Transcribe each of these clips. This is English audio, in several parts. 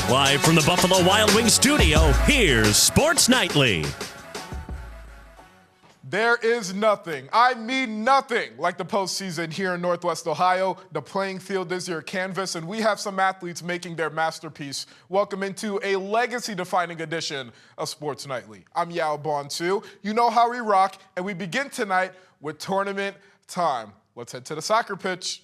Live from the Buffalo Wild Wings studio, here's Sports Nightly. There is nothing, I mean nothing, like the postseason here in Northwest Ohio. The playing field is your canvas, and we have some athletes making their masterpiece. Welcome into a legacy-defining edition of Sports Nightly. I'm Yaw Bonsu. You know how we rock, and we begin tonight with tournament time. Let's head to the soccer pitch.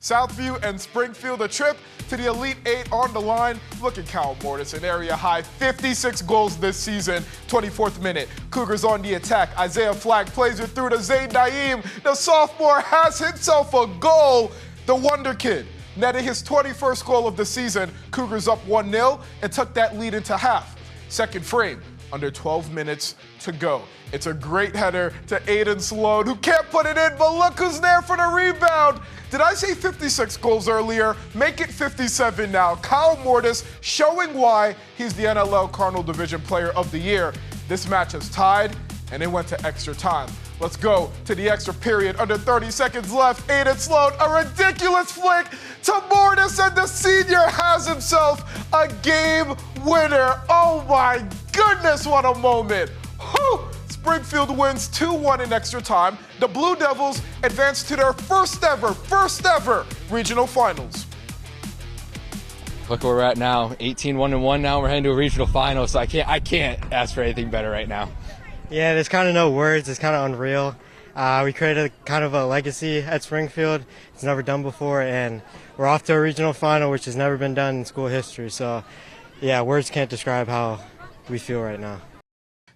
Southview and Springfield, a trip to the Elite Eight on the line. Look at Kyle Mortis, an area high 56 goals this season. 24th minute, Cougars on the attack. Isaiah Flack plays it through to Zayd Naeem. The sophomore has himself a goal. The Wonder Kid netting his 21st goal of the season. Cougars up 1-0 and took that lead into half. Second frame, under 12 minutes to go. It's a great header to Aiden Sloan, who can't put it in, but look who's there for the rebound. Did I say 56 goals earlier? Make it 57 now. Kyle Mortis showing why he's the NLL Cardinal Division Player of the Year. This match is tied, and it went to extra time. Let's go to the extra period. Under 30 seconds left, Aiden Sloan, a ridiculous flick to Mortis, and the senior has himself a game winner. Oh my goodness, what a moment. Whew. Springfield wins 2-1 in extra time. The Blue Devils advance to their first ever regional finals. Look where we're at now, 18-1-1 now. We're heading to a regional final, so I can't ask for anything better right now. Yeah, there's kind of no words. It's kind of unreal. We created kind of a legacy at Springfield. It's never done before, and we're off to a regional final, which has never been done in school history. So, yeah, words can't describe how we feel right now.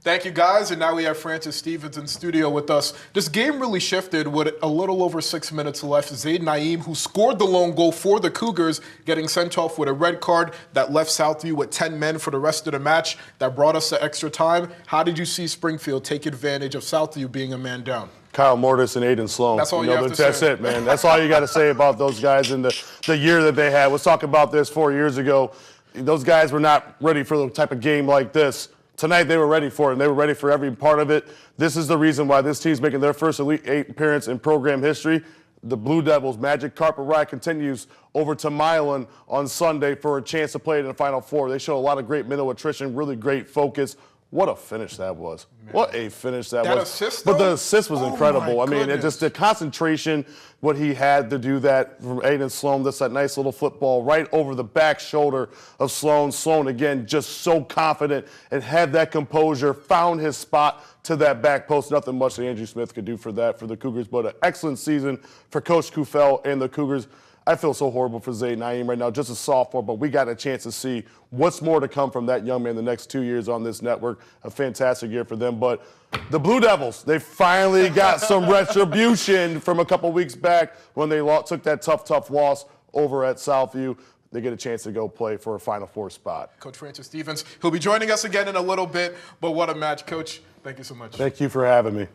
Thank you, guys, and now we have Francis Stevens in studio with us. This game really shifted with a little over 6 minutes left. Zayd Naeem, who scored the lone goal for the Cougars, getting sent off with a red card that left Southview with 10 men for the rest of the match. That brought us to extra time. How did you see Springfield take advantage of Southview being a man down? Kyle Mortis and Aiden Sloan. That's all you have to say. That's it, man. That's all you got to say about those guys and the year that they had. Let's talk about this 4 years ago. Those guys were not ready for the type of game like this. Tonight, they were ready for it, and they were ready for every part of it. This is the reason why this team's making their first Elite Eight appearance in program history. The Blue Devils' magic carpet ride continues over to Milan on Sunday for a chance to play it in the Final Four. They show a lot of great mental attrition, really great focus. What a finish that was. Man. What a finish that was. Assist, but the assist was incredible. I mean, goodness. just the concentration, what he had to do that from Aiden Sloan, that's that nice little football right over the back shoulder of Sloan. Sloan, again, just so confident and had that composure, found his spot to that back post. Nothing much that Andrew Smith could do for that for the Cougars, but an excellent season for Coach Kufel and the Cougars. I feel so horrible for Zayd Naeem right now, just a sophomore, but we got a chance to see what's more to come from that young man the next 2 years on this network. A fantastic year for them. But the Blue Devils, they finally got some retribution from a couple weeks back when they took that tough loss over at Southview. They get a chance to go play for a Final Four spot. Coach Francis Stevens, he'll be joining us again in a little bit, but what a match. Coach, thank you so much. Thank you for having me.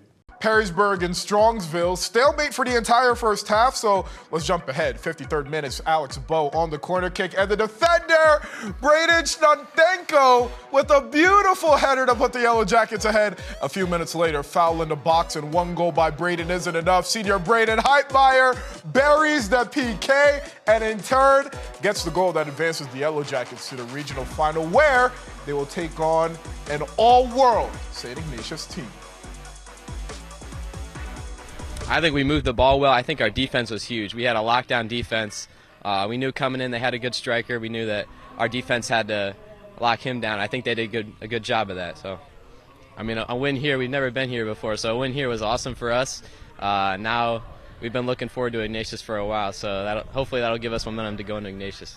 Perrysburg and Strongsville, stalemate for the entire first half, so let's jump ahead. 53rd minutes, Alex Bowe on the corner kick, and the defender, Braden Schnontenko, with a beautiful header to put the Yellow Jackets ahead. A few minutes later, foul in the box, and one goal by Braden isn't enough. Senior Braden Heitmeyer buries the PK, and in turn, gets the goal that advances the Yellow Jackets to the regional final, where they will take on an all-world St. Ignatius team. I think we moved the ball well. I think our defense was huge. We had a lockdown defense. We knew coming in they had a good striker. We knew that our defense had to lock him down. I think they did a good job of that. So, I mean, a win here, we've never been here before, so a win here was awesome for us. Now we've been looking forward to Ignatius for a while, so hopefully that'll give us momentum to go into Ignatius.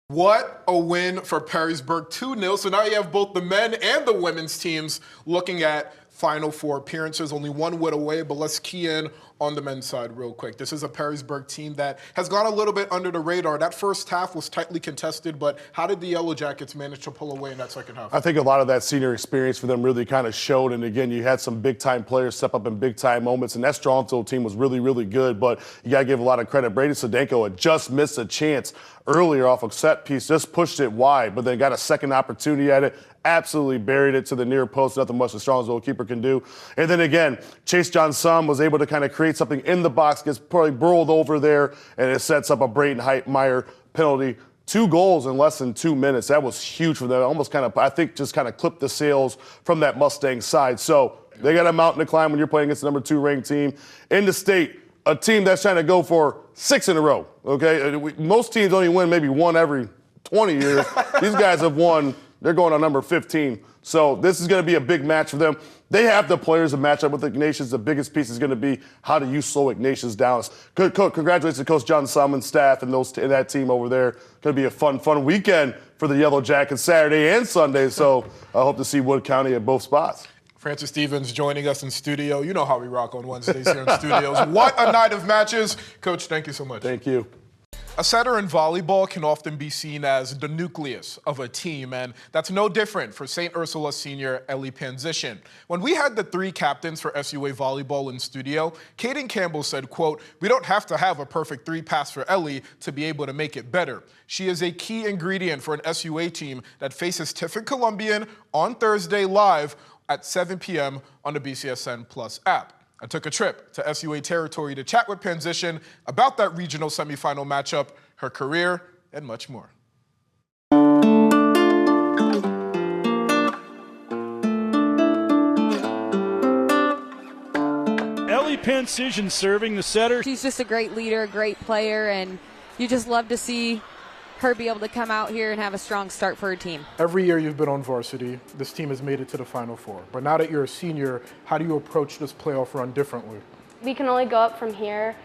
What a win for Perrysburg, 2-0. So now you have both the men and the women's teams looking at Final Four appearances, only one win away, but let's key in on the men's side real quick. This is a Perrysburg team that has gone a little bit under the radar. That first half was tightly contested, but how did the Yellow Jackets manage to pull away in that second half? I think a lot of that senior experience for them really kind of showed, and again, you had some big-time players step up in big-time moments, and that Strongsville team was really, really good, but you got to give a lot of credit. Brady Sedenko had just missed a chance earlier off a set piece, just pushed it wide, but then got a second opportunity at it, absolutely buried it to the near post. Nothing much the Strongsville keeper can do. And then again, Chase John Sum was able to kind of create something in the box, gets probably burrowed over there, and it sets up a Braden Heitmeyer penalty 2 goals in less than 2 minutes. That was huge for them. Almost kind of, I think, just kind of clipped the sails from that Mustang side. So they got a mountain to climb when you're playing against the number 2 ranked team in the state, a team that's trying to go for 6 in a row. Okay, most teams only win maybe 1 every 20 years. These guys have won. They're going on number 15. So this is going to be a big match for them. They have the players to match up with Ignatius. The biggest piece is going to be how do you slow Ignatius down. Congratulations to Coach John Salmon's staff and that team over there. Going to be a fun weekend for the Yellow Jackets Saturday and Sunday. So I hope to see Wood County at both spots. Francis Stevens joining us in studio. You know how we rock on Wednesdays here in studios. What a night of matches. Coach, thank you so much. Thank you. A setter in volleyball can often be seen as the nucleus of a team, and that's no different for St. Ursula senior Ellie Panzishin. When we had the 3 captains for SUA volleyball in studio, Kaden Campbell said, quote, "We don't have to have a perfect 3 pass for Ellie to be able to make it better. She is a key ingredient for an SUA team that faces Tiffin Columbian on Thursday live at 7 p.m. on the BCSN Plus app." I took a trip to SUA territory to chat with Panzishin about that regional semifinal matchup, her career, and much more. Ellie Panzishin serving the setter. She's just a great leader, a great player, and you just love to see her be able to come out here and have a strong start for her team. Every year you've been on varsity, this team has made it to the Final Four. But now that you're a senior, how do you approach this playoff run differently? We can only go up from here.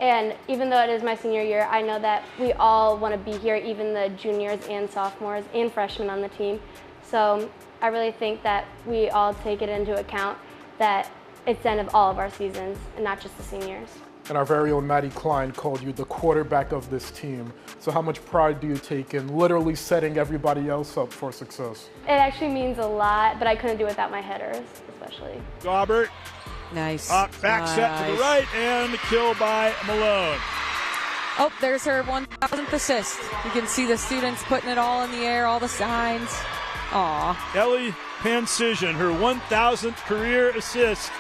And even though it is my senior year, I know that we all want to be here, even the juniors and sophomores and freshmen on the team. So I really think that we all take it into account that it's the end of all of our seasons and not just the seniors. And our very own Maddie Klein called you the quarterback of this team. So how much pride do you take in literally setting everybody else up for success? It actually means a lot, but I couldn't do it without my headers, especially. Gaubert. Nice. Back set to the right, and the kill by Malone. Oh, there's her 1,000th assist. You can see the students putting it all in the air, all the signs. Aw. Ellie Panzishin, her 1,000th career assist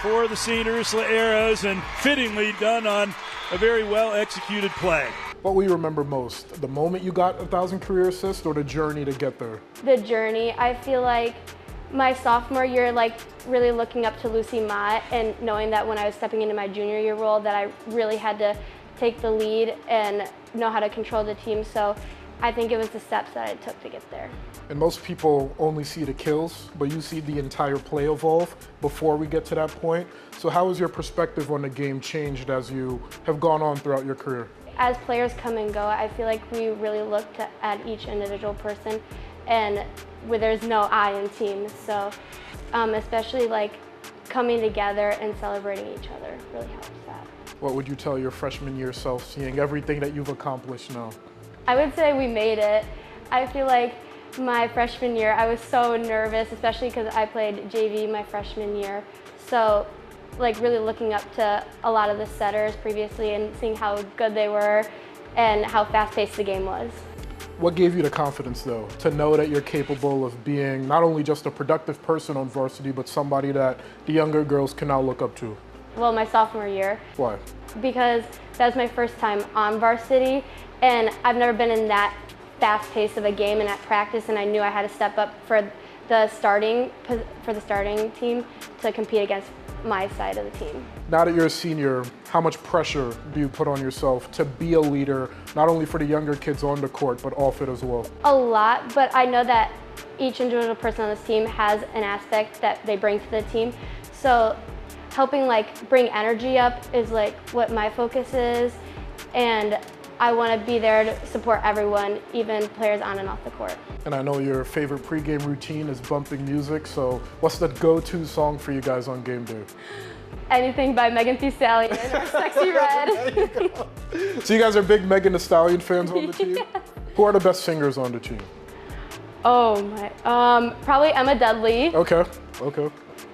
for the St. Ursula Arrows, and fittingly done on a very well-executed play. What will you remember most? The moment you got 1,000 career assists or the journey to get there? The journey. I feel like my sophomore year, really looking up to Lucy Mott and knowing that when I was stepping into my junior year role that I really had to take the lead and know how to control the team. So I think it was the steps that I took to get there. And most people only see the kills, but you see the entire play evolve before we get to that point. So how has your perspective on the game changed as you have gone on throughout your career? As players come and go, I feel like we really look at each individual person, and where there's no I in teams. So especially coming together and celebrating each other really helps that. What would you tell your freshman year self, seeing everything that you've accomplished now? I would say we made it. I feel like my freshman year, I was so nervous, especially because I played JV my freshman year. So really looking up to a lot of the setters previously and seeing how good they were and how fast-paced the game was. What gave you the confidence, though, to know that you're capable of being not only just a productive person on varsity, but somebody that the younger girls can now look up to? Well, my sophomore year. Why? Because that was my first time on varsity, and I've never been in that fast pace of a game and at practice, and I knew I had to step up for the starting team to compete against my side of the team. Now that you're a senior, how much pressure do you put on yourself to be a leader, not only for the younger kids on the court, but off it as well? A lot, but I know that each individual person on this team has an aspect that they bring to the team. So helping bring energy up is what my focus is, and I want to be there to support everyone, even players on and off the court. And I know your favorite pregame routine is bumping music, so what's the go-to song for you guys on game day? Anything by Megan Thee Stallion or Sexy Red. There you go. So you guys are big Megan Thee Stallion fans on the team? Yeah. Who are the best singers on the team? Oh my, probably Emma Dudley. Okay.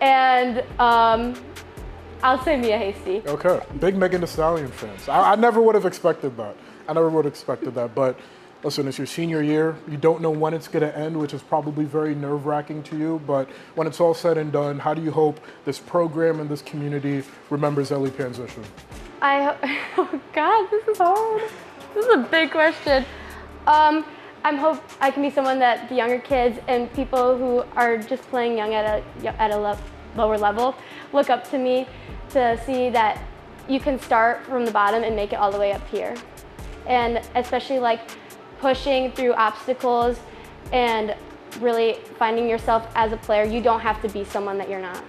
And I'll say Mia Hasty. Okay, big Megan Thee Stallion fans. I never would have expected that. But listen, it's your senior year. You don't know when it's going to end, which is probably very nerve-wracking to you. But when it's all said and done, how do you hope this program and this community remembers Ellie Panzishin? Oh God, this is hard. This is a big question. hope I can be someone that the younger kids and people who are just playing young at a lower level look up to me to see that you can start from the bottom and make it all the way up here. And especially like pushing through obstacles and really finding yourself as a player. You don't have to be someone that you're not.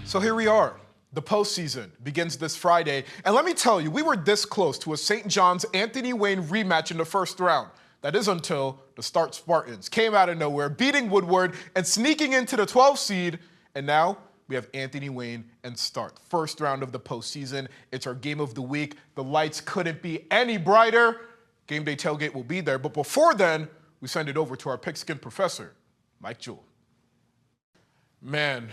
So here we are. The postseason begins this Friday. And let me tell you, we were this close to a St. John's Anthony Wayne rematch in the first round. That is until the Start Spartans came out of nowhere, beating Woodward and sneaking into the 12th seed. And now we have Anthony Wayne and Start. First round of the postseason. It's our game of the week. The lights couldn't be any brighter. Game day tailgate will be there. But before then, we send it over to our pigskin professor, Mike Jewell. Man,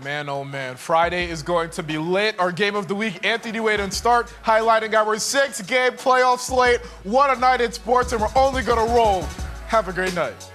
oh man. Friday is going to be lit. Our game of the week, Anthony Wayne and Start, highlighting our 6-game playoff slate. What a night in sports, and we're only going to roll. Have a great night.